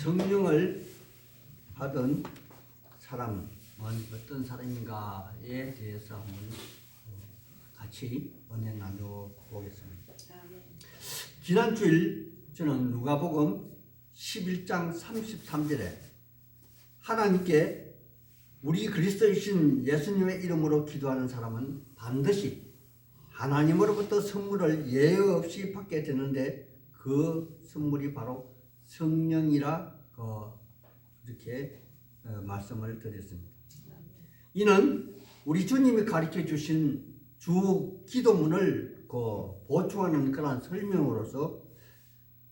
성령을 받은 사람은 어떤 사람인가에 대해서 한번 같이 은혜 나누어 보겠습니다. 지난 주일 저는 누가복음 11장 33절에 하나님께 우리 그리스도이신 예수님의 이름으로 기도하는 사람은 반드시 하나님으로부터 선물을 예외 없이 받게 되는데 그 선물이 바로 성령이라 이렇게 말씀을 드렸습니다. 이는 우리 주님이 가르쳐 주신 주 기도문을 보충하는 그런 설명으로서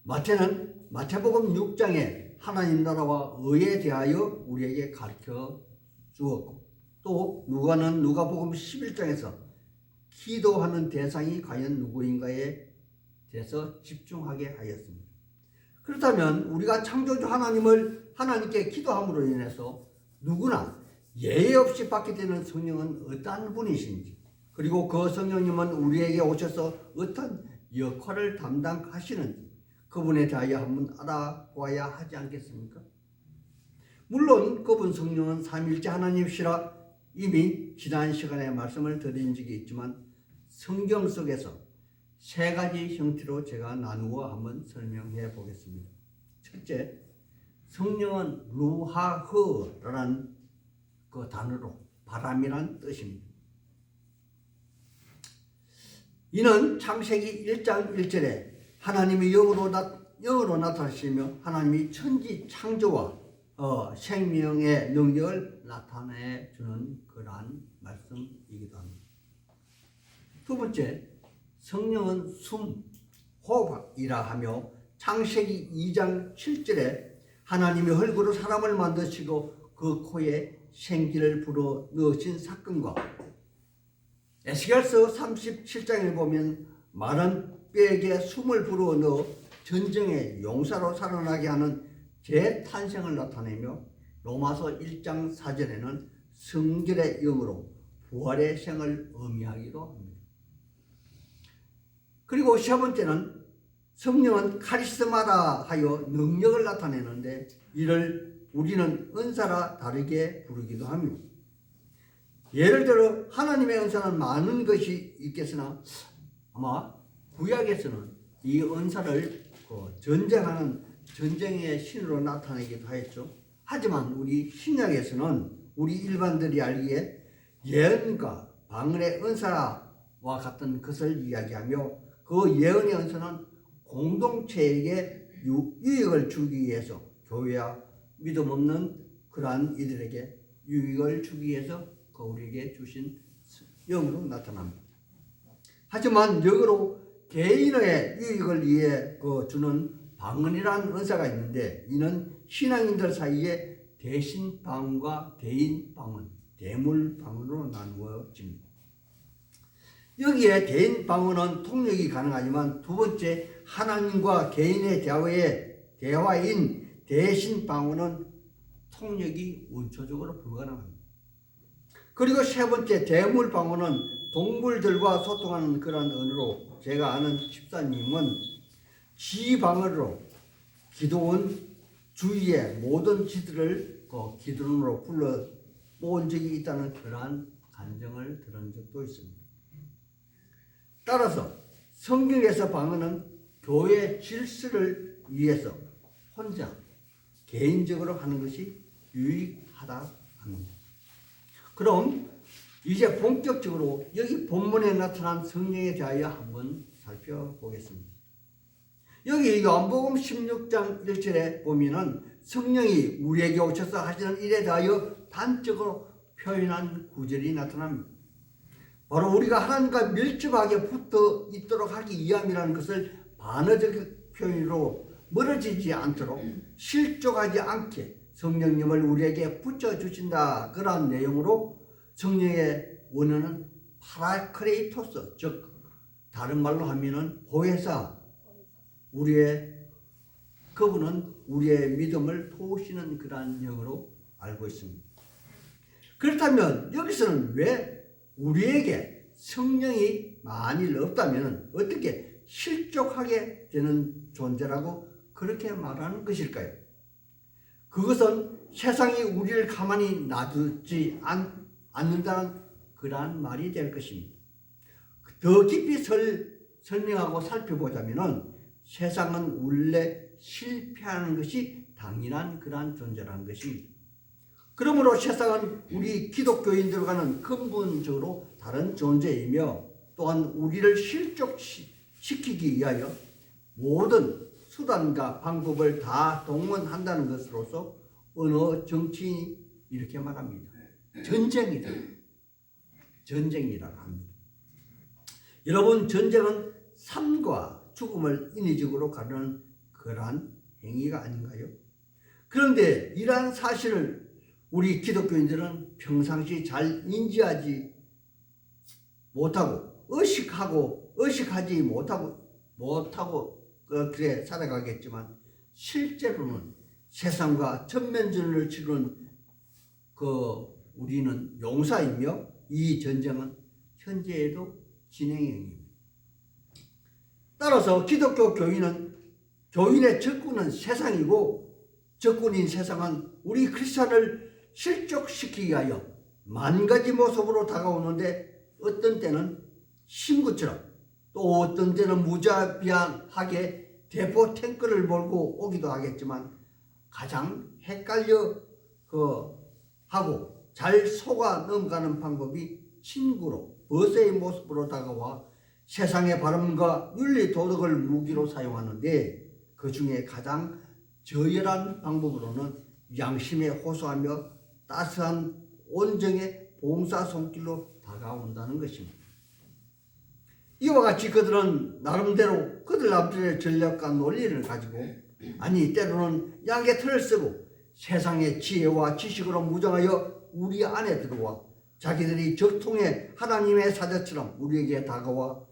마태는 마태복음 6장에 하나님 나라와 의에 대하여 우리에게 가르쳐 주었고, 또 누가는 누가복음 11장에서 기도하는 대상이 과연 누구인가에 대해서 집중하게 하였습니다. 그렇다면 우리가 창조주 하나님께 기도함으로 인해서 누구나 예외 없이 받게 되는 성령은 어떠한 분이신지, 그리고 그 성령님은 우리에게 오셔서 어떤 역할을 담당하시는지 그분에 대하여 한번 알아보아야 하지 않겠습니까? 물론 그분 성령은 삼위일체 하나님이시라 이미 지난 시간에 말씀을 드린 적이 있지만 성경 속에서 세 가지 형태로 제가 나누어 한번 설명해 보겠습니다. 첫째, 성령은 루하흐라는 그 단어로 바람이란 뜻입니다. 이는 창세기 1장 1절에 하나님이 영으로 나타나시며 하나님이 천지 창조와 생명의 능력을 나타내 주는 그러한 말씀이기도 합니다. 두 번째, 성령은 숨, 호흡이라 하며 창세기 2장 7절에 하나님이 흙으로 사람을 만드시고 그 코에 생기를 불어 넣으신 사건과 에스겔서 37장에 보면 마른 뼈에게 숨을 불어 넣어 전쟁의 용사로 살아나게 하는 재탄생을 나타내며 로마서 1장 4절에는 성결의 영으로 부활의 생을 의미하기도 합니다. 그리고 세 번째는 성령은 카리스마라 하여 능력을 나타내는데 이를 우리는 은사라 다르게 부르기도 합니다. 예를 들어 하나님의 은사는 많은 것이 있겠으나 아마 구약에서는 이 은사를 전쟁하는 전쟁의 신으로 나타내기도 하였죠. 하지만 우리 신약에서는 우리 일반들이 알기에 예언과 방언의 은사와 같은 것을 이야기하며 그 예언의 은사는 공동체에게 유익을 주기 위해서 교회와 믿음 없는 그러한 이들에게 유익을 주기 위해서 우리에게 주신 영으로 나타납니다. 하지만 역으로 개인의 유익을 위해 주는 방언이라는 은사가 있는데 이는 신앙인들 사이에 대신 방언과 대인 방언, 대물 방언으로 나누어집니다. 여기에 대인 방언은 통역이 가능하지만 두 번째 하나님과 개인의 대화인 대신 방언은 통역이 원초적으로 불가능합니다. 그리고 세 번째 대물 방언은 동물들과 소통하는 그런 언어로 제가 아는 집사님은 지방언으로 기도원 주위의 모든 지들을 기도원으로 불러 모은 적이 있다는 그러한 간증을 들은 적도 있습니다. 따라서 성경에서 방언은 교회 질서를 위해서 혼자 개인적으로 하는 것이 유익하다 합니다. 그럼 이제 본격적으로 여기 본문에 나타난 성령에 대하여 한번 살펴보겠습니다. 여기 요한복음 16장 1절에 보면은 성령이 우리에게 오셔서 하시는 일에 대하여 단적으로 표현한 구절이 나타납니다. 바로 우리가 하나님과 밀접하게 붙어 있도록 하기 위함이라는 것을 반어적 표현으로 멀어지지 않도록 실족하지 않게 성령님을 우리에게 붙여주신다. 그러한 내용으로 성령의 원어는 파라크레이토스, 즉 다른 말로 하면은 보혜사, 그분은 우리의 믿음을 도우시는 그러한 영으로 알고 있습니다. 그렇다면 여기서는 왜 우리에게 성령이 만일 없다면 어떻게 실족하게 되는 존재라고 그렇게 말하는 것일까요? 그것은 세상이 우리를 가만히 놔두지 않는다는 그러한 말이 될 것입니다. 더 깊이 설명하고 살펴보자면 세상은 원래 실패하는 것이 당연한 그러한 존재라는 것입니다. 그러므로 세상은 우리 기독교인들과는 근본적으로 다른 존재이며 또한 우리를 실족시키기 위하여 모든 수단과 방법을 다 동원한다는 것으로서 어느 정치인이 이렇게 말합니다. 전쟁이다. 전쟁이라고 합니다. 여러분, 전쟁은 삶과 죽음을 인위적으로 가르는 그러한 행위가 아닌가요? 그런데 이러한 사실을 우리 기독교인들은 평상시 잘 인지하지 못하고 의식하지 못하고 그래 살아가겠지만 실제로는 세상과 전면전을 치르는 우리는 용사이며 이 전쟁은 현재에도 진행형입니다. 따라서 기독교 교인의 적군은 세상이고 적군인 세상은 우리 크리스천을 실족시키기 위하여 만 가지 모습으로 다가오는데 어떤 때는 신구처럼 또 어떤 때는 무자비하게 대포 탱크를 몰고 오기도 하겠지만 가장 헷갈려 하고 잘 속아 넘어가는 방법이 친구로 버스의 모습으로 다가와 세상의 바람과 윤리 도덕을 무기로 사용하는데 그 중에 가장 저열한 방법으로는 양심에 호소하며 따스한 온정의 봉사 손길로 다가온다는 것입니다. 이와 같이 그들은 나름대로 그들 앞들의 전략과 논리를 가지고 때로는 양의 틀을 쓰고 세상의 지혜와 지식으로 무장하여 우리 안에 들어와 자기들이 적통의 하나님의 사자처럼 우리에게 다가와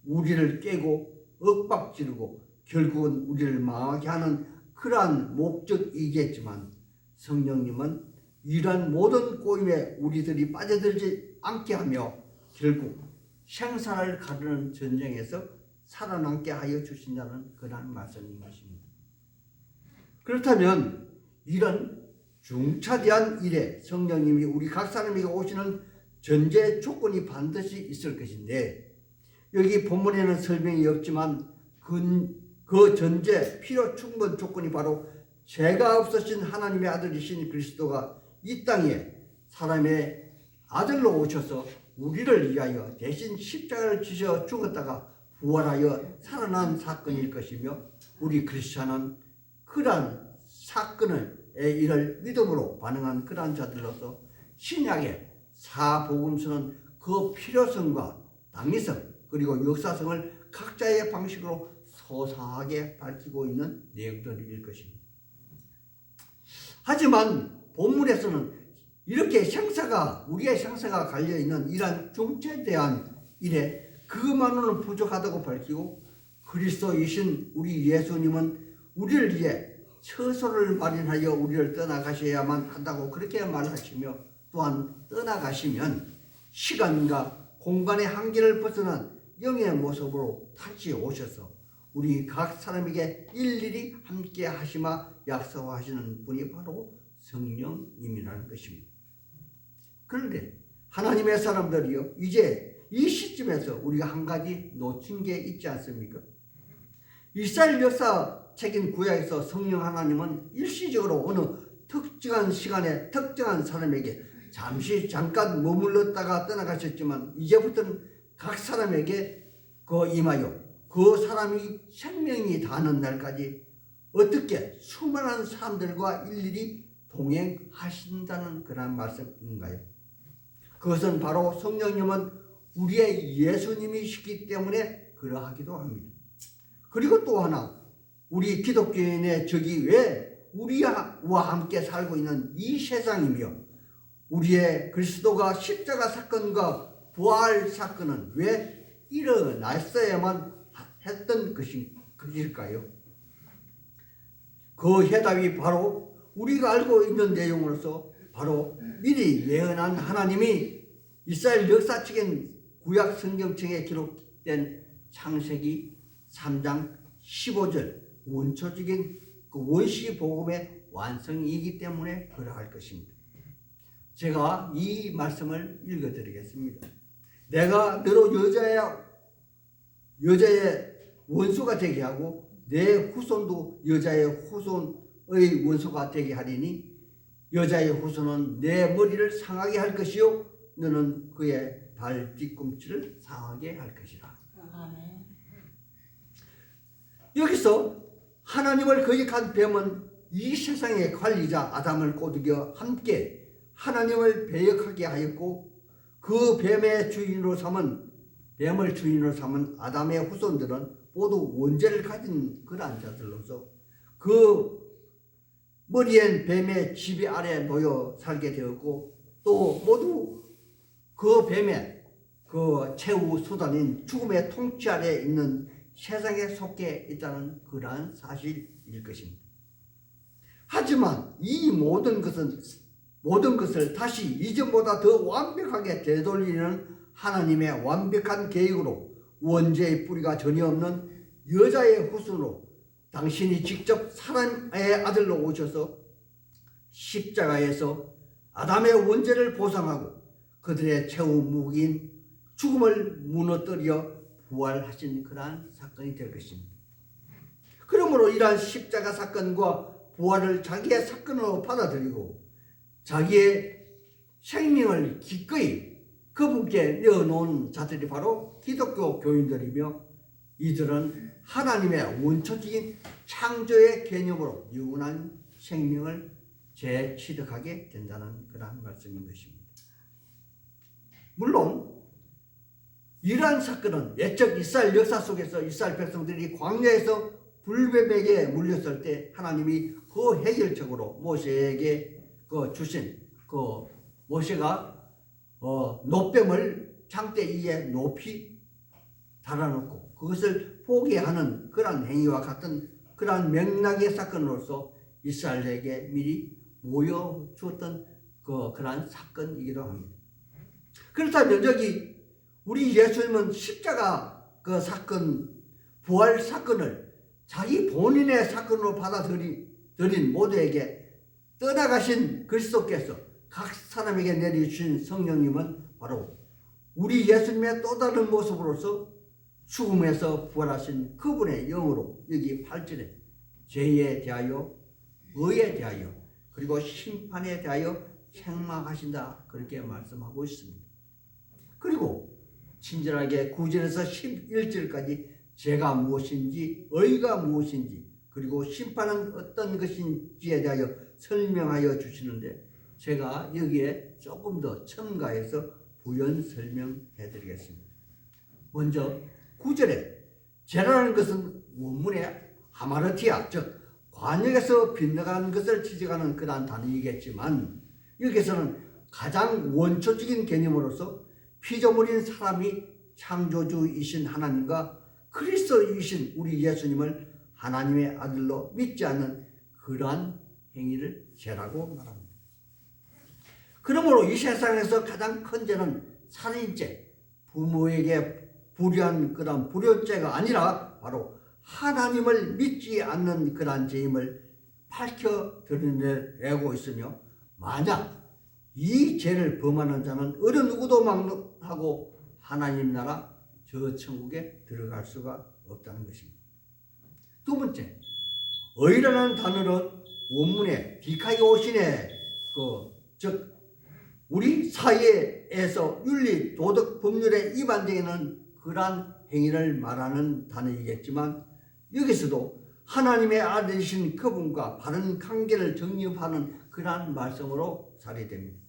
우리를 깨고 윽박지르고 결국은 우리를 망하게 하는 그러한 목적이겠지만 성령님은 이러한 모든 꼬임에 우리들이 빠져들지 않게 하며 결국 생사를 가르는 전쟁에서 살아남게 하여 주신다는 그러한 말씀인 것입니다. 그렇다면 이런 중차대한 일에 성령님이 우리 각 사람에게 오시는 전제 조건이 반드시 있을 것인데 여기 본문에는 설명이 없지만 그 전제 필요 충분 조건이 바로 죄가 없으신 하나님의 아들이신 그리스도가 이 땅에 사람의 아들로 오셔서 우리를 위하여 대신 십자가를 지셔 죽었다가 부활하여 살아난 사건일 것이며 우리 크리스천은 그러한 사건의 일을 믿음으로 반응한 그러한 자들로서 신약의 사복음서는 그 필요성과 당위성 그리고 역사성을 각자의 방식으로 소상하게 밝히고 있는 내용들일 것입니다. 하지만 본문에서는 이렇게 우리의 생사가 갈려있는 이러한 중차대한 일에 그것만으로는 부족하다고 밝히고 그리스도이신 우리 예수님은 우리를 위해 처소를 마련하여 우리를 떠나가셔야만 한다고 그렇게 말하시며 또한 떠나가시면 시간과 공간의 한계를 벗어난 영의 모습으로 다시 오셔서 우리 각 사람에게 일일이 함께 하시마 약속하시는 분이 바로 성령님이라는 것입니다. 그런데 하나님의 사람들이요, 이제 이 시점에서 우리가 한 가지 놓친 게 있지 않습니까? 이스라엘 역사책인 구약에서 성령 하나님은 일시적으로 어느 특정한 시간에 특정한 사람에게 잠깐 머물렀다가 떠나가셨지만 이제부터는 각 사람에게 임하여 그 사람이 생명이 다하는 날까지 어떻게 수많은 사람들과 일일이 동행하신다는 그런 말씀인가요? 그것은 바로 성령님은 우리의 예수님이시기 때문에 그러하기도 합니다. 그리고 또 하나, 우리 기독교인의 적이 왜 우리와 함께 살고 있는 이 세상이며 우리의 그리스도가 십자가 사건과 부활 사건은 왜 일어났어야만 했던 것일까요? 그 해답이 바로 우리가 알고 있는 내용으로서 바로 미리 예언한 하나님이 이스라엘 역사책인 구약 성경책에 기록된 창세기 3장 15절 원초적인 그 원시 복음의 완성이기 때문에 그러할 것입니다. 제가 이 말씀을 읽어드리겠습니다. 내가 너로 여자의 원수가 되게 하고 내 후손도 여자의 후손의 원수가 되게 하리니 여자의 후손은 내 머리를 상하게 할 것이요 너는 그의 발 뒤꿈치를 상하게 할 것이라. 아멘. 여기서 하나님을 거역한 뱀은 이 세상의 관리자 아담을 꼬드겨 함께 하나님을 배역하게 하였고 그 뱀을 주인으로 삼은 아담의 후손들은 모두 원죄를 가진 그러한 자들로서 그 머리엔 뱀의 지배 아래 놓여 살게 되었고 또 모두 그 뱀의 그 최후 수단인 죽음의 통치 아래 있는 세상에 속해 있다는 그러한 사실일 것입니다. 하지만 이 모든 것을 다시 이전보다 더 완벽하게 되돌리는 하나님의 완벽한 계획으로 원죄의 뿌리가 전혀 없는 여자의 후손으로 당신이 직접 사람의 아들로 오셔서 십자가에서 아담의 원죄를 보상하고 그들의 최후 무기인 죽음을 무너뜨려 부활하신 그러한 사건이 될 것입니다. 그러므로 이러한 십자가 사건과 부활을 자기의 사건으로 받아들이고 자기의 생명을 기꺼이 그분께 내어놓은 자들이 바로 기독교 교인들이며 이들은 하나님의 원초적인 창조의 개념으로 영원한 생명을 재취득하게 된다는 그러한 말씀인 것입니다. 물론 이러한 사건은 옛적 이스라엘 역사 속에서 이스라엘 백성들이 광야에서 불뱀에게 물렸을 때 하나님이 그 해결책으로 모세에게 주신 모세가 노뱀을 장대 위에 높이 달아놓고 그것을 포기하는 그러한 행위와 같은 그러한 맥락의 사건으로서 이스라엘에게 미리 보여주었던 그러한 사건이기도 합니다. 그렇다면 여기 우리 예수님은 십자가 그 사건, 부활 사건을 자기 본인의 사건으로 받아들인 모두에게 떠나가신 그리스도께서 각 사람에게 내려주신 성령님은 바로 우리 예수님의 또 다른 모습으로서 죽음에서 부활하신 그분의 영으로 여기 8절에 죄에 대하여 의에 대하여 그리고 심판에 대하여 책망하신다 그렇게 말씀하고 있습니다. 그리고 친절하게 9절에서 11절까지 죄가 무엇인지 의가 무엇인지 그리고 심판은 어떤 것인지에 대하여 설명하여 주시는데 제가 여기에 조금 더 첨가해서 부연 설명해 드리겠습니다. 먼저 9절에 죄라는 것은 원문의 하마르티아 즉 관역에서 빗나간 것을 지적하는 그러한 단어이겠지만 여기서는 가장 원초적인 개념으로서 피조물인 사람이 창조주이신 하나님과 그리스도이신 우리 예수님을 하나님의 아들로 믿지 않는 그러한 행위를 죄라고 말합니다. 그러므로 이 세상에서 가장 큰 죄는 살인죄, 부모에게 불의한 그런 불효죄가 아니라 바로 하나님을 믿지 않는 그러한 죄임을 밝혀 드러내고 있으며 만약 이 죄를 범하는 자는 어느 누구도 막론하고 하나님 나라 저 천국에 들어갈 수가 없다는 것입니다. 두 번째, 의라는 단어는 원문에 디카이오신의 즉 우리 사회에서 윤리, 도덕, 법률에 위반되는 그러한 행위를 말하는 단어이겠지만 여기서도 하나님의 아들이신 그분과 바른 관계를 정립하는 그러한 말씀으로 사례됩니다.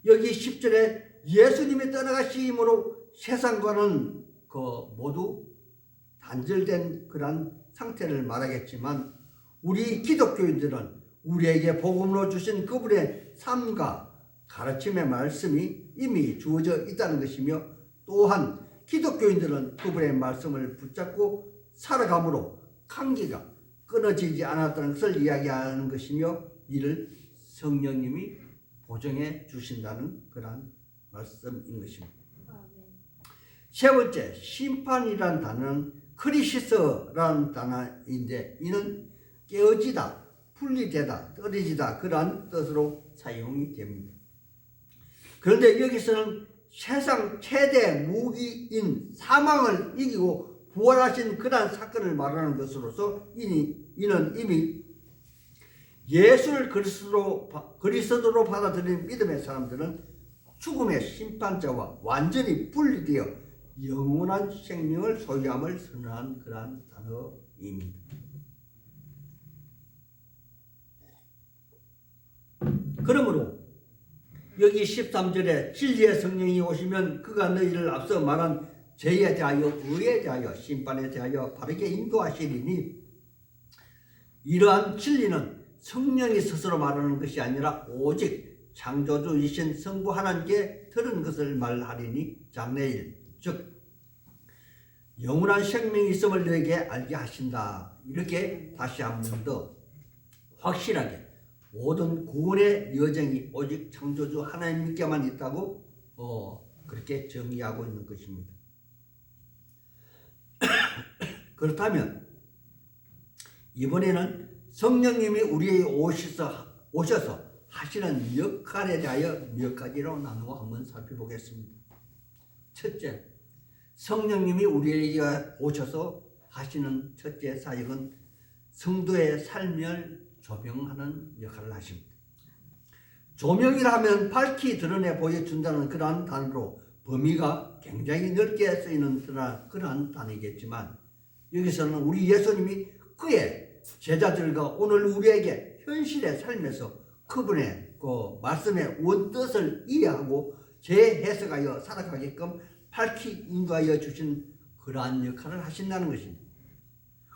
여기 10절에 예수님이 떠나가심으로 세상과는 모두 단절된 그러한 상태를 말하겠지만 우리 기독교인들은 우리에게 복음으로 주신 그분의 삶과 가르침의 말씀이 이미 주어져 있다는 것이며 또한 기독교인들은 그분의 말씀을 붙잡고 살아감으로 관계가 끊어지지 않았다는 것을 이야기하는 것이며 이를 성령님이 보증해 주신다는 그러한 말씀인 것입니다. 세 번째, 심판이란 단어는 크리시스라는 단어인데 이는 깨어지다, 분리되다, 떨어지다 그러한 뜻으로 사용이 됩니다. 그런데 여기서는 세상 최대 무기인 사망을 이기고 부활하신 그러한 사건을 말하는 것으로서 이는 이미 예수를 그리스도로 받아들이는 믿음의 사람들은 죽음의 심판자와 완전히 분리되어 영원한 생명을 소유함을 선언한 그러한 단어입니다. 그러므로 여기 13절에 진리의 성령이 오시면 그가 너희를 앞서 말한 죄에 대하여 의에 대하여 심판에 대하여 바르게 인도하시리니 이러한 진리는 성령이 스스로 말하는 것이 아니라 오직 창조주이신 성부 하나님께 들은 것을 말하리니 장래일 즉 영원한 생명이 있음을 너에게 알게 하신다. 이렇게 다시 한 번 더 확실하게 모든 구원의 여정이 오직 창조주 하나님께만 있다고 그렇게 정의하고 있는 것입니다. 그렇다면 이번에는 성령님이 우리에게 오셔서 하시는 역할에 대하여 몇 가지로 나누어 한번 살펴보겠습니다. 첫째, 성령님이 우리에게 오셔서 하시는 첫째 사역은 성도의 삶을 조명하는 역할을 하십니다. 조명이라 하면 밝히 드러내 보여준다는 그러한 단어로 범위가 굉장히 넓게 쓰이는 그러한 단어이겠지만 여기서는 우리 예수님이 그의 제자들과 오늘 우리에게 현실의 삶에서 그분의 그 말씀의 원뜻을 이해하고 재해석하여 살아가게끔 밝히 인도하여 주신 그러한 역할을 하신다는 것입니다.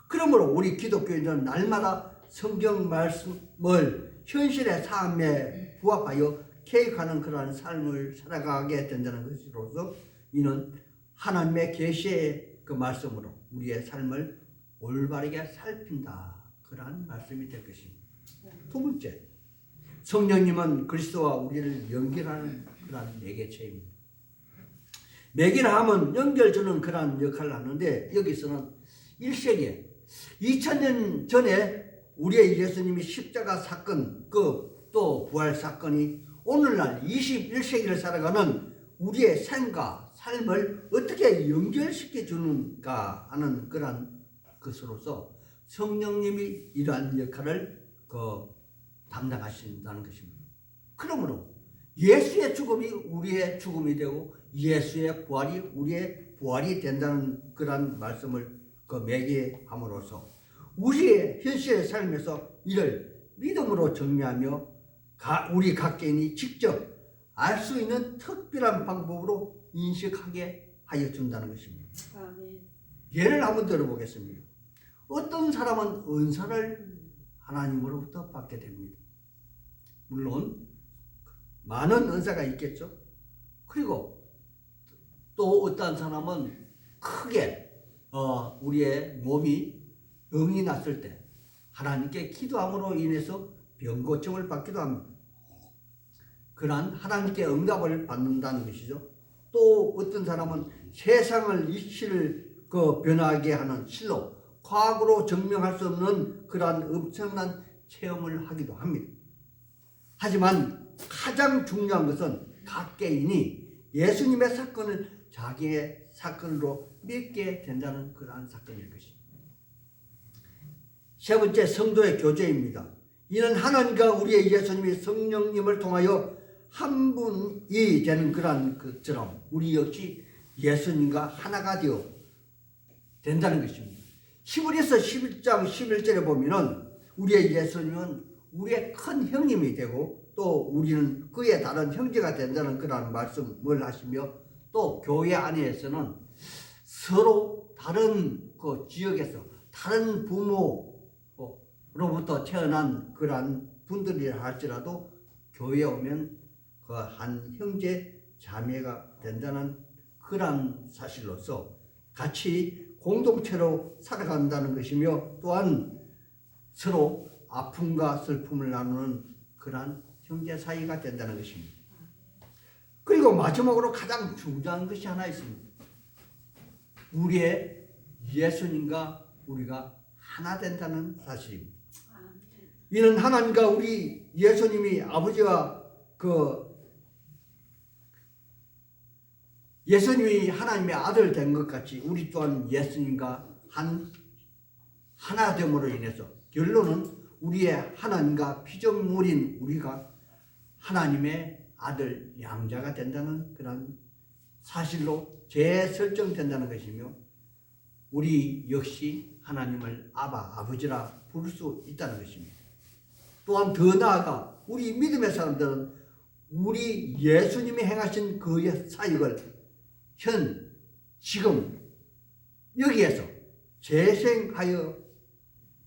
그러므로 우리 기독교인들은 날마다 성경 말씀을 현실의 삶에 부합하여 계획하는 그러한 삶을 살아가게 된다는 것으로서 이는 하나님의 계시의 그 말씀으로 우리의 삶을 올바르게 살핀다. 그러한 말씀이 될 것입니다. 두 번째, 성령님은 그리스도와 우리를 연결하는 그러한 매개체입니다. 매개라 하면 연결주는 그러한 역할을 하는데 여기서는 1세기에 2000년 전에 우리의 예수님이 십자가 사건 또 부활 사건이 오늘날 21세기를 살아가는 우리의 생과 삶을 어떻게 연결시켜 주는가 하는 그러한 것으로서 성령님이 이러한 역할을 담당하신다는 것입니다. 그러므로 예수의 죽음이 우리의 죽음이 되고 예수의 부활이 우리의 부활이 된다는 그러한 말씀을 매개함으로써 우리의 현실의 삶에서 이를 믿음으로 정리하며 우리 각개인이 직접 알 수 있는 특별한 방법으로 인식하게 하여 준다는 것입니다. 아멘. 예를 한번 들어보겠습니다. 어떤 사람은 은사를 하나님으로부터 받게 됩니다. 물론 많은 은사가 있겠죠. 그리고 또 어떤 사람은 크게 우리의 몸이 병이 났을 때 하나님께 기도함으로 인해서 병 고침을 받기도 합니다. 그러한 하나님께 응답을 받는다는 것이죠. 또 어떤 사람은 세상을 이치를 변하게 하는 실로 과학으로 증명할 수 없는 그러한 엄청난 체험을 하기도 합니다. 하지만 가장 중요한 것은 각 개인이 예수님의 사건을 자기의 사건으로 믿게 된다는 그러한 사건일 것입니다. 세 번째, 성도의 교제입니다. 이는 하나님과 우리의 예수님이 성령님을 통하여 한 분이 되는 그러한 것처럼 우리 역시 예수님과 하나가 되어 된다는 것입니다. 히브리서 11장 11절에 보면은 우리의 예수님은 우리의 큰 형님이 되고 또 우리는 그의 다른 형제가 된다는 그런 말씀을 하시며 또 교회 안에서는 서로 다른 지역에서 다른 부모로부터 태어난 그러한 분들이라 할지라도 교회에 오면 그 한 형제 자매가 된다는 그러한 사실로서 같이 공동체로 살아간다는 것이며 또한 서로 아픔과 슬픔을 나누는 그러한 형제 사이가 된다는 것입니다. 그리고 마지막으로 가장 중요한 것이 하나 있습니다. 우리의 예수님과 우리가 하나 된다는 사실입니다. 이는 하나님과 우리 예수님이 아버지와 예수님이 하나님의 아들 된 것 같이 우리 또한 예수님과 하나됨으로 인해서 결론은 우리의 하나님과 피조물인 우리가 하나님의 아들 양자가 된다는 그런 사실로 재설정된다는 것이며 우리 역시 하나님을 아버지라 부를 수 있다는 것입니다. 또한 더 나아가 우리 믿음의 사람들은 우리 예수님이 행하신 그의 사역을 지금 여기에서 재생하여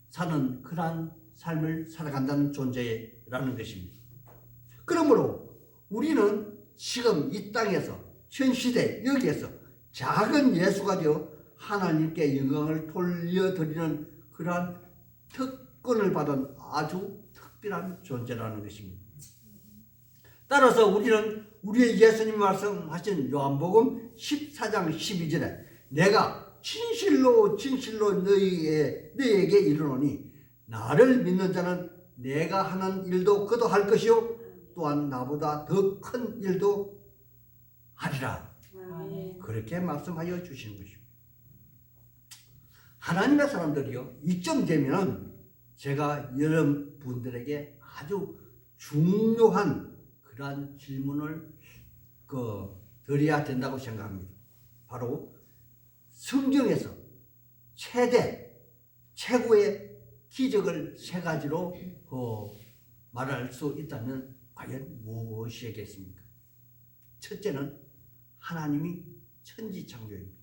사는 그러한 삶을 살아간다는 존재라는 것입니다. 그러므로 우리는 지금 이 땅에서 현 시대 여기에서 작은 예수가 되어 하나님께 영광을 돌려드리는 그러한 특권을 받은 아주 특별한 존재라는 것입니다. 따라서 우리는 우리의 예수님 말씀하신 요한복음 14장 12절에 내가 진실로 너희에게 이르노니 나를 믿는 자는 내가 하는 일도 그도 할 것이요 또한 나보다 더 큰 일도 하리라. 그렇게 말씀하여 주시는 것입니다. 하나님의 사람들이요 이쯤 되면 제가 여러분들에게 아주 중요한 그러한 질문을 드려야 된다고 생각합니다. 바로 성경에서 최고의 기적을 세 가지로 말할 수 있다면 과연 무엇이겠습니까? 첫째는 하나님이 천지창조입니다.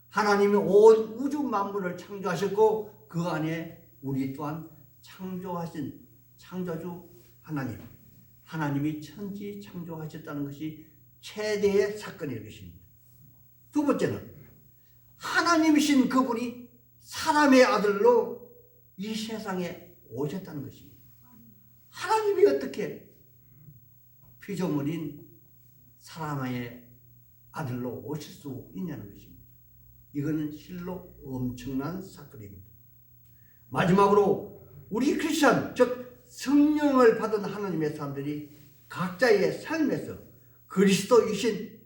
하나님이 온 우주 만물을 창조하셨고 그 안에 우리 또한 창조하신 창조주 하나님이 천지 창조하셨다는 것이 최대의 사건일 것입니다. 두 번째는 하나님이신 그분이 사람의 아들로 이 세상에 오셨다는 것입니다. 하나님이 어떻게 피조물인 사람의 아들로 오실 수 있냐는 것입니다. 이거는 실로 엄청난 사건입니다. 마지막으로 우리 크리스천 즉 성령을 받은 하나님의 사람들이 각자의 삶에서 그리스도이신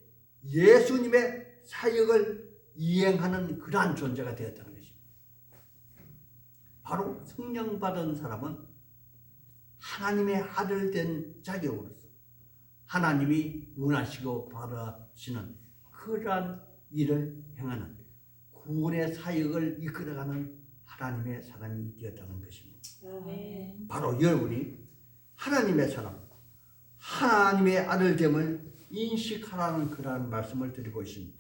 예수님의 사역을 이행하는 그러한 존재가 되었다는 것입니다. 바로 성령 받은 사람은 하나님의 아들 된 자격으로서 하나님이 원하시고 바라시는 그러한 일을 행하는 구원의 사역을 이끌어가는 하나님의 사람이 되었다는 것입니다. 바로 여러분이 하나님의 사람, 하나님의 아들됨을 인식하라는 그러한 말씀을 드리고 있습니다.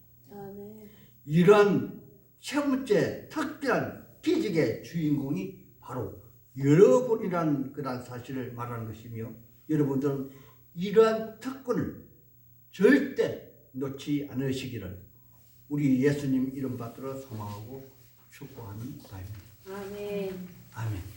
이러한 세 번째 특별한 기적의 주인공이 바로 여러분이라는 그러한 사실을 말하는 것이며 여러분들은 이러한 특권을 절대 놓지 않으시기를 우리 예수님 이름 받들어 소망하고 축복하는 바입니다. 아멘. 아멘.